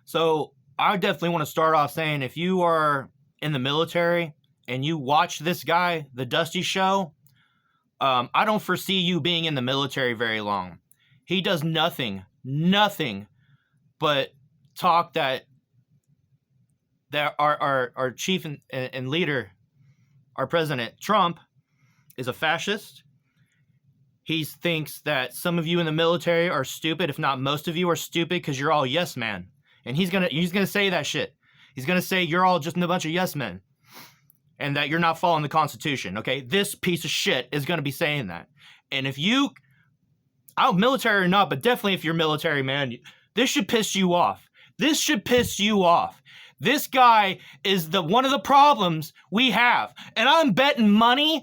So I definitely want to start off saying if you are in the military and you watch this guy, The Dusty Show, I don't foresee you being in the military very long. He does nothing but talk that our chief and leader, our president Trump, is a fascist. He thinks that some of you in the military are stupid, if not most of you are stupid, because you're all yes men. And he's gonna say that shit. He's gonna say you're all just a bunch of yes men, and that you're not following the Constitution. Okay, this piece of shit is gonna be saying that. And if you, I don't military or not, but definitely if you're military, man, this should piss you off. This should piss you off. This guy is one of the problems we have. And I'm betting money.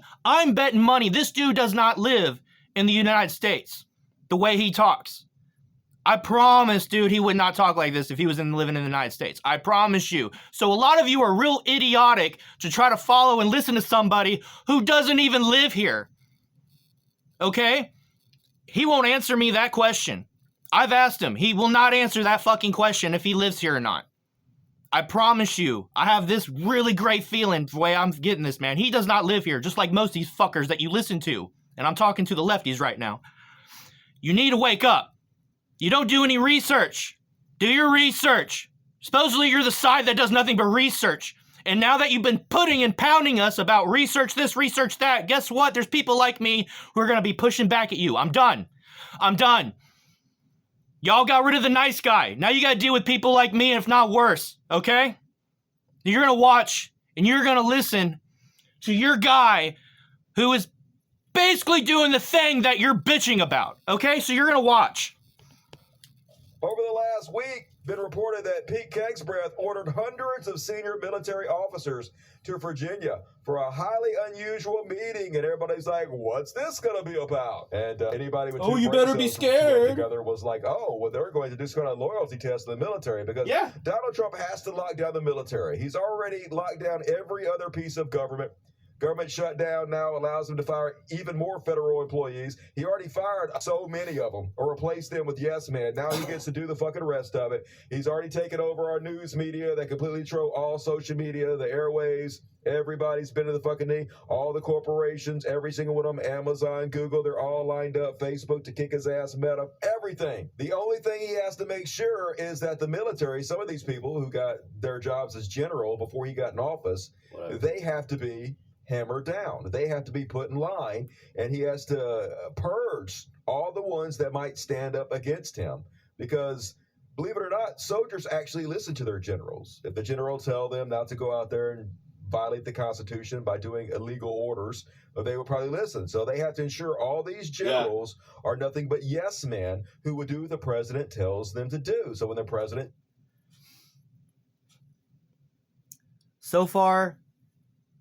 This dude does not live in the United States the way he talks. I promise, dude, he would not talk like this if he was living in the United States. I promise you. So a lot of you are real idiotic to try to follow and listen to somebody who doesn't even live here. Okay? He won't answer me that question. I've asked him. He will not answer that fucking question if he lives here or not. I promise you, I have this really great feeling the way I'm getting this, man. He does not live here, just like most of these fuckers that you listen to. And I'm talking to the lefties right now. You need to wake up. You don't do any research. Do your research. Supposedly you're the side that does nothing but research. And now that you've been putting and pounding us about research this, research that, guess what? There's people like me who are going to be pushing back at you. I'm done. Y'all got rid of the nice guy. Now you got to deal with people like me, if not worse, okay? You're going to watch and you're going to listen to your guy who is basically doing the thing that you're bitching about, okay? So you're going to watch. Over the last week, been reported that Pete Kegsbreath ordered hundreds of senior military officers to Virginia for a highly unusual meeting, and everybody's like, "What's this going to be about?" And anybody with you better be scared. Together was like, "Oh, well, they're going to do some kind of loyalty test in the military because Donald Trump has to lock down the military. He's already locked down every other piece of government." Government shutdown now allows him to fire even more federal employees. He already fired so many of them or replaced them with yes men. Now he gets to do the fucking rest of it. He's already taken over our news media. They completely control all social media, the airwaves. Everybody's been to the fucking knee. All the corporations, every single one of them, Amazon, Google, they're all lined up. Facebook to kick his ass, Meta, everything. The only thing he has to make sure is that the military, some of these people who got their jobs as general before he got in office, they have to be hammered down. They have to be put in line, and he has to purge all the ones that might stand up against him. Because, believe it or not, soldiers actually listen to their generals. If the general tell them not to go out there and violate the Constitution by doing illegal orders, they will probably listen. So they have to ensure all these generals are nothing but yes men who will do what the president tells them to do. So when the president... So far,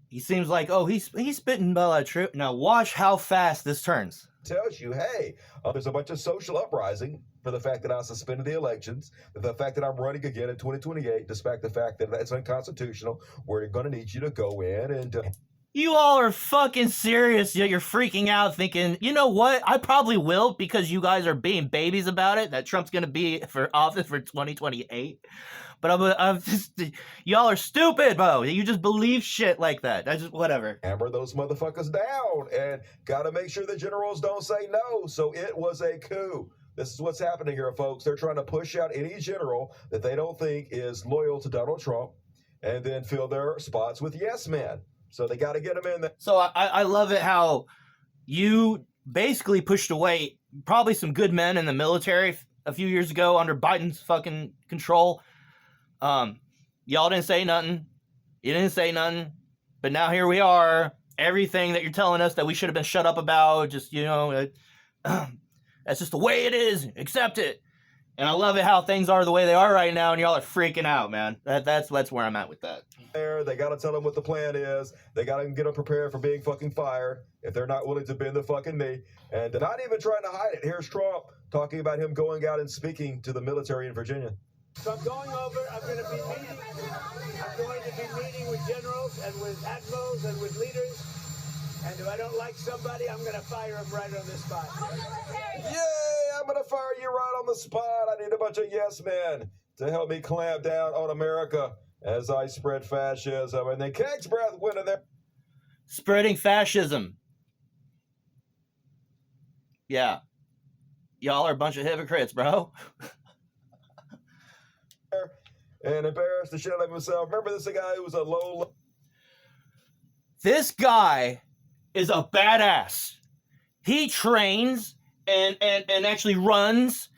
he seems like, he's spitting about a trip. Now watch how fast this turns. Tells you, hey, there's a bunch of social uprising for the fact that I suspended the elections, the fact that I'm running again in 2028, despite the fact that that's unconstitutional, we're going to need you to go in and... You all are fucking serious, yet you're freaking out thinking, you know what? I probably will because you guys are being babies about it, that Trump's going to be for office for 2028. But I'm just, y'all are stupid, bro. You just believe shit like that. That's just whatever. Hammer those motherfuckers down and got to make sure the generals don't say no. So it was a coup. This is what's happening here, folks. They're trying to push out any general that they don't think is loyal to Donald Trump and then fill their spots with yes men. So they got to get them in there. So I love it how you basically pushed away probably some good men in the military a few years ago under Biden's fucking control. Y'all didn't say nothing. You didn't say nothing. But now here we are. Everything that you're telling us that we should have been shut up about, just, that's just the way it is. Accept it. And I love it how things are the way they are right now, and y'all are freaking out, man. That's where I'm at with that. They got to tell them what the plan is. They got to get them prepared for being fucking fired if they're not willing to bend the fucking knee. And they're not even trying to hide it. Here's Trump talking about him going out and speaking to the military in Virginia. So I'm going over, I'm going to be meeting with generals and with admirals and with leaders. And if I don't like somebody, I'm going to fire him right on the spot. Yeah, I'm going to fire you right on the spot. I need a bunch of yes men to help me clamp down on America as I spread fascism. And then Keg's Breath went in there. Spreading fascism. Yeah. Y'all are a bunch of hypocrites, bro. And embarrassed the shit out of himself. Remember this guy who was a low... This guy is a badass. He trains and actually runs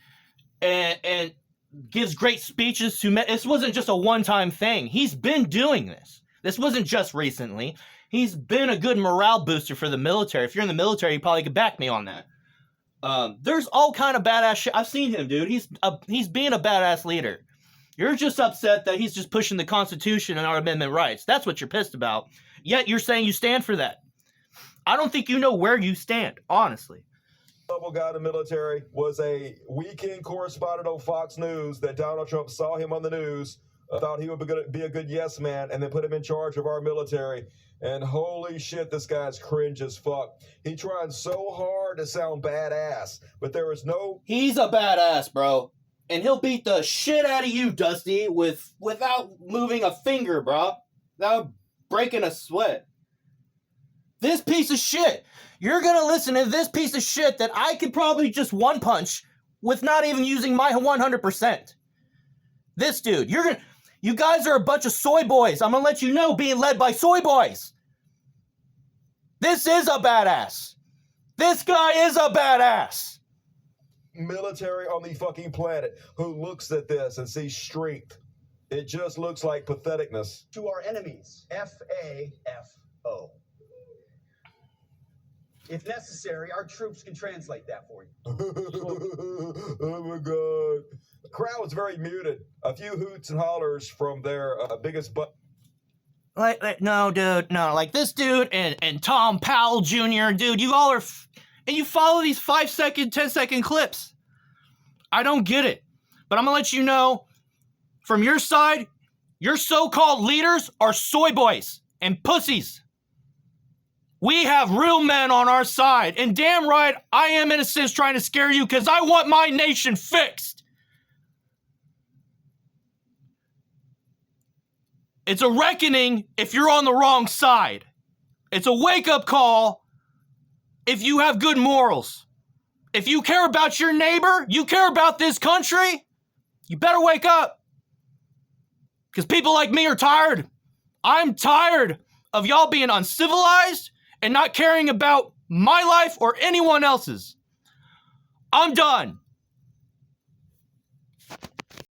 and gives great speeches to men. This wasn't just a one-time thing. He's been doing this. This wasn't just recently. He's been a good morale booster for the military. If you're in the military, you probably could back me on that. There's all kind of badass shit. I've seen him, dude. He's being a badass leader. You're just upset that he's just pushing the Constitution and our amendment rights. That's what you're pissed about. Yet you're saying you stand for that. I don't think you know where you stand, honestly. Level guy in the military was a weekend correspondent on Fox News that Donald Trump saw him on the news, thought he would be a good yes man, and then put him in charge of our military. And holy shit, this guy's cringe as fuck. He trying so hard to sound badass, but there is no... He's a badass, bro. And he'll beat the shit out of you, Dusty, without moving a finger, bro. Without breaking a sweat. This piece of shit. You're gonna listen to this piece of shit that I could probably just one punch with not even using my 100%. This dude, you guys are a bunch of soy boys. I'm gonna let you know, being led by soy boys. This is a badass. This guy is a badass. Military on the fucking planet who looks at this and sees strength. It just looks like patheticness. To our enemies, FAFO. If necessary, our troops can translate that for you. Oh my God. The crowd was very muted. A few hoots and hollers from their biggest butt. No, dude, no. Like this dude and Tom Powell Jr., dude, you all are... And you follow these 5-second, 10-second clips. I don't get it. But I'm going to let you know, from your side, your so-called leaders are soy boys and pussies. We have real men on our side. And damn right, I am, in a sense, trying to scare you because I want my nation fixed. It's a reckoning if you're on the wrong side. It's a wake-up call if you have good morals. If you care about your neighbor, you care about this country, you better wake up. Because people like me are tired. I'm tired of y'all being uncivilized and not caring about my life or anyone else's. I'm done.